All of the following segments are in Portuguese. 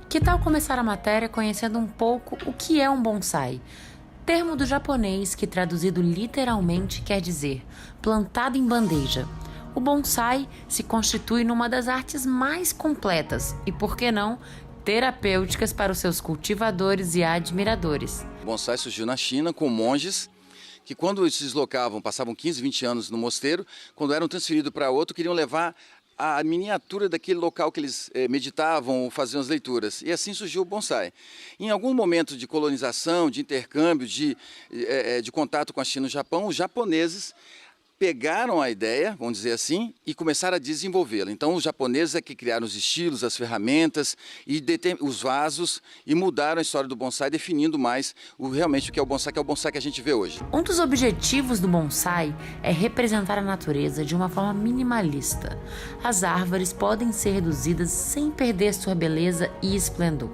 Que tal começar a matéria conhecendo um pouco o que é um bonsai? Termo do japonês que traduzido literalmente quer dizer plantado em bandeja. O bonsai se constitui numa das artes mais completas e, por que não, terapêuticas para os seus cultivadores e admiradores. O bonsai surgiu na China com monges que, quando se deslocavam, passavam 15, 20 anos no mosteiro, quando eram transferidos para outro, queriam levar a miniatura daquele local que eles meditavam ou faziam as leituras. E assim surgiu o bonsai. Em algum momento de colonização, de intercâmbio, de contato com a China e o Japão, os japoneses pegaram a ideia, vamos dizer assim, e começaram a desenvolvê-la. Então, os japoneses é que criaram os estilos, as ferramentas, e os vasos, e mudaram a história do bonsai, definindo mais realmente o que é o bonsai que a gente vê hoje. Um dos objetivos do bonsai é representar a natureza de uma forma minimalista. As árvores podem ser reduzidas sem perder sua beleza e esplendor.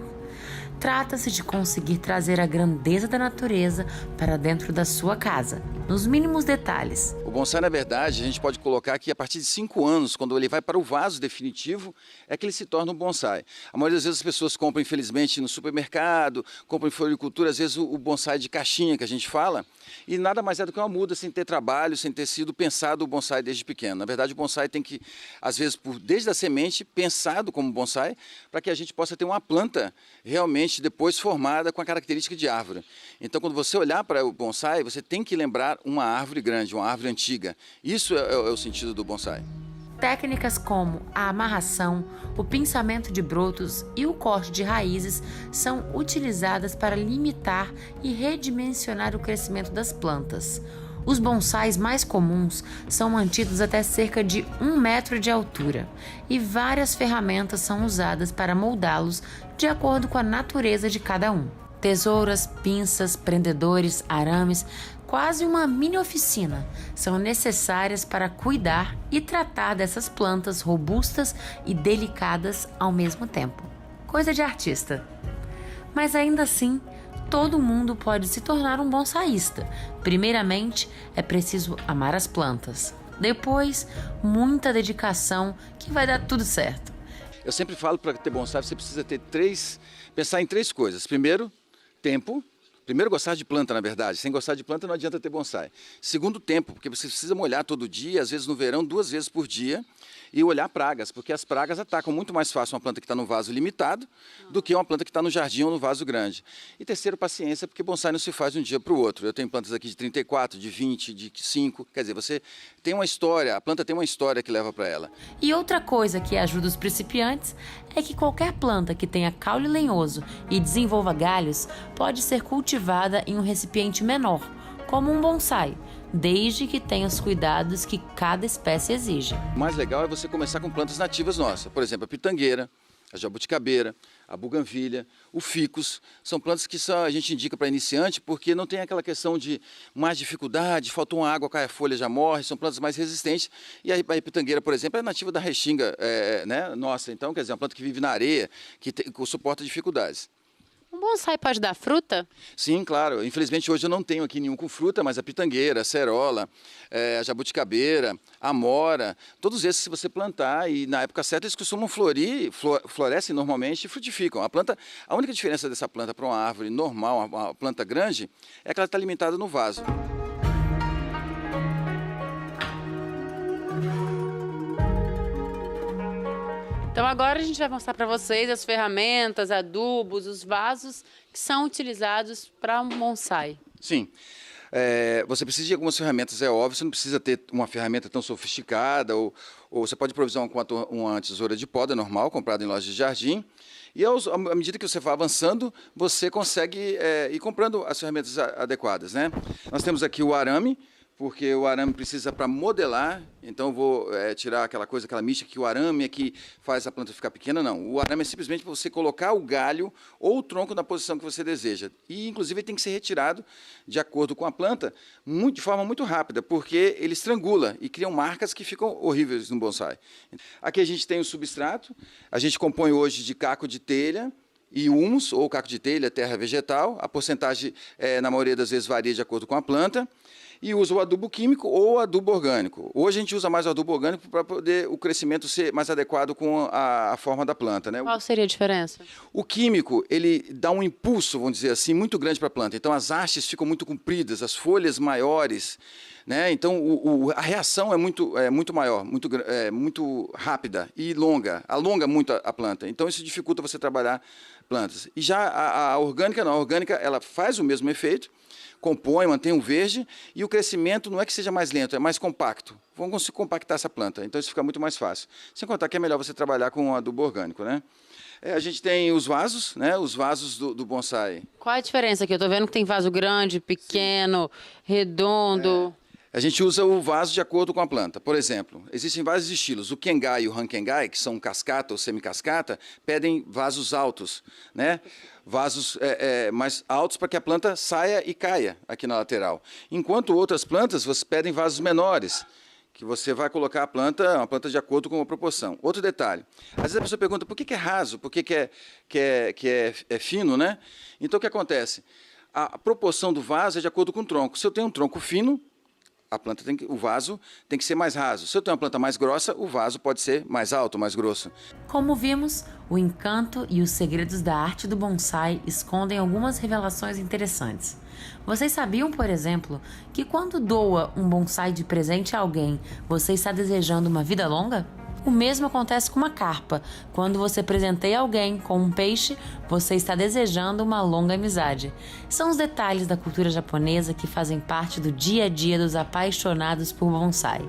Trata-se de conseguir trazer a grandeza da natureza para dentro da sua casa, nos mínimos detalhes. O bonsai, na verdade, a gente pode colocar que a partir de 5 anos, quando ele vai para o vaso definitivo, é que ele se torna um bonsai. A maioria das vezes as pessoas compram, infelizmente, no supermercado, compram em floricultura, às vezes o bonsai de caixinha que a gente fala, e nada mais é do que uma muda sem ter trabalho, sem ter sido pensado o bonsai desde pequeno. Na verdade, o bonsai tem que, às vezes, desde a semente, pensado como bonsai, para que a gente possa ter uma planta realmente depois formada com a característica de árvore. Então, quando você olhar para o bonsai, você tem que lembrar uma árvore grande, uma árvore antiga. Isso é o sentido do bonsai. Técnicas como a amarração, o pinçamento de brotos e o corte de raízes são utilizadas para limitar e redimensionar o crescimento das plantas. Os bonsais mais comuns são mantidos até cerca de 1 metro de altura e várias ferramentas são usadas para moldá-los de acordo com a natureza de cada um. Tesouras, pinças, prendedores, arames, quase uma mini oficina, são necessárias para cuidar e tratar dessas plantas robustas e delicadas ao mesmo tempo. Coisa de artista. Mas ainda assim, todo mundo pode se tornar um bonsaísta. Primeiramente, é preciso amar as plantas. Depois, muita dedicação que vai dar tudo certo. Eu sempre falo, para ter bonsai, você precisa pensar em 3 coisas. Primeiro, tempo. Primeiro, gostar de planta, na verdade. Sem gostar de planta, não adianta ter bonsai. Segundo, tempo, porque você precisa molhar todo dia, às vezes no verão, 2 vezes por dia, e olhar pragas, porque as pragas atacam muito mais fácil uma planta que está no vaso limitado do que uma planta que está no jardim ou no vaso grande. E terceiro, paciência, porque bonsai não se faz de um dia para o outro. Eu tenho plantas aqui de 34, de 20, de 5, quer dizer, você tem uma história, a planta tem uma história que leva para ela. E outra coisa que ajuda os principiantes é que qualquer planta que tenha caule lenhoso e desenvolva galhos pode ser cultivada em um recipiente menor, como um bonsai, desde que tenha os cuidados que cada espécie exige. O mais legal é você começar com plantas nativas nossas, por exemplo, a pitangueira, a jabuticabeira, a buganvília, o ficus, são plantas que a gente indica para iniciante porque não tem aquela questão de mais dificuldade, faltou uma água, cai a folha, já morre, são plantas mais resistentes. E a pitangueira, por exemplo, é nativa da restinga nossa, então, quer dizer, é uma planta que vive na areia, que suporta dificuldades. Um bonsai pode dar fruta? Sim, claro. Infelizmente hoje eu não tenho aqui nenhum com fruta, mas a pitangueira, a cerola, a jabuticabeira, a amora, todos esses se você plantar e na época certa eles costumam florescem normalmente e frutificam. A única diferença dessa planta para uma árvore normal, uma planta grande, é que ela está limitada no vaso. Então agora a gente vai mostrar para vocês as ferramentas, adubos, os vasos que são utilizados para um bonsai. Sim. Você precisa de algumas ferramentas, é óbvio, você não precisa ter uma ferramenta tão sofisticada, ou você pode provisionar uma tesoura de poda normal, comprada em loja de jardim, e à medida que você vai avançando, você consegue ir comprando as ferramentas adequadas, né? Nós temos aqui o arame, porque o arame precisa para modelar, então eu vou tirar aquela mística que o arame é que faz a planta ficar pequena, não. O arame é simplesmente para você colocar o galho ou o tronco na posição que você deseja. E, inclusive, ele tem que ser retirado de acordo com a planta de forma muito rápida, porque ele estrangula e cria marcas que ficam horríveis no bonsai. Aqui a gente tem o substrato, a gente compõe hoje de caco de telha e humus, ou caco de telha, terra vegetal. A porcentagem, na maioria das vezes, varia de acordo com a planta. e usa o adubo químico ou o adubo orgânico. Hoje a gente usa mais o adubo orgânico para poder o crescimento ser mais adequado com a forma da planta, né? Qual seria a diferença? O químico, ele dá um impulso, vamos dizer assim, muito grande para a planta. Então as hastes ficam muito compridas, as folhas maiores, né? Então a reação é muito maior, muito rápida e longa, alonga muito a planta. Então isso dificulta você trabalhar plantas. E já a orgânica não, a orgânica ela faz o mesmo efeito, compõe, mantém um verde e o crescimento não é que seja mais lento, é mais compacto. Vamos conseguir compactar essa planta, então isso fica muito mais fácil. Sem contar que é melhor você trabalhar com um adubo orgânico, né? A gente tem os vasos, né? Os vasos do bonsai. Qual a diferença aqui? Eu estou vendo que tem vaso grande, pequeno, redondo. A gente usa o vaso de acordo com a planta. Por exemplo, existem vários estilos. O Kengai e o Rankengai, que são cascata ou semicascata, pedem vasos altos, né? Vasos mais altos para que a planta saia e caia aqui na lateral. Enquanto outras plantas, você pedem vasos menores, que você vai colocar uma planta de acordo com a proporção. Outro detalhe, às vezes a pessoa pergunta por que é raso, por que é fino, né? Então o que acontece? A proporção do vaso é de acordo com o tronco. Se eu tenho um tronco fino, o vaso tem que ser mais raso. Se eu tenho uma planta mais grossa, o vaso pode ser mais alto, mais grosso. Como vimos, o encanto e os segredos da arte do bonsai escondem algumas revelações interessantes. Vocês sabiam, por exemplo, que quando doa um bonsai de presente a alguém, você está desejando uma vida longa? O mesmo acontece com uma carpa. Quando você presenteia alguém com um peixe, você está desejando uma longa amizade. São os detalhes da cultura japonesa que fazem parte do dia a dia dos apaixonados por bonsai.